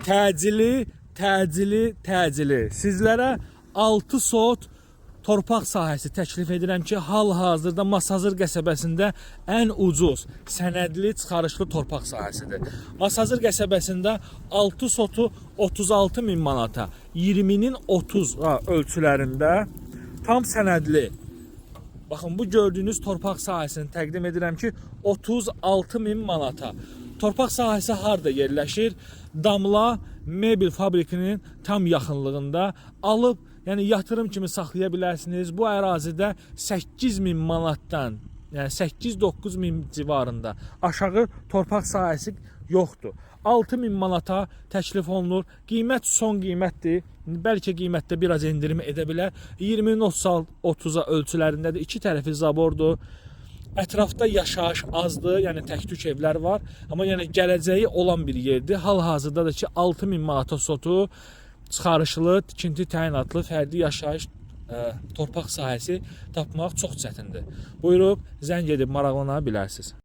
təcili. Sizlərə 6 sot torpaq sahəsi təklif edirəm ki, hal-hazırda Masazır qəsəbəsində ən ucuz, sənədli, çıxarışlı torpaq sahəsidir. Masazır qəsəbəsində 6 sotu 36 min manata, 20-nin 30 ölçülərində tam sənədli. Baxın, bu gördüyünüz torpaq sahəsini təqdim edirəm ki, 36 min manata. Torpaq sahəsi harda yerləşir? Damla mebel fabrikinin tam yaxınlığında alıb, yəni yatırım kimi saxlaya bilərsiniz. Bu ərazidə 8 min manatdan, yəni 8-9 min civarında aşağı torpaq sahəsi yoxdur. 6 min manata təklif olunur. Qiymət son qiymətdir. Bəlkə qiymətdə biraz endirim edə bilər. 20-nin 30-a ölçülərindədir. İki tərəfi zabordur. Ətrafda yaşayış azdır, yəni tək-tük evlər var. Amma yəni gələcəyi olan bir yerdir. Hal-hazırda da ki 6 min manata sotu çıxarışlı, tikinti təyinatlı, fərdi yaşayış torpaq sahəsi tapmaq çox çətindir. Buyurub zəng edib maraqlana bilərsiniz.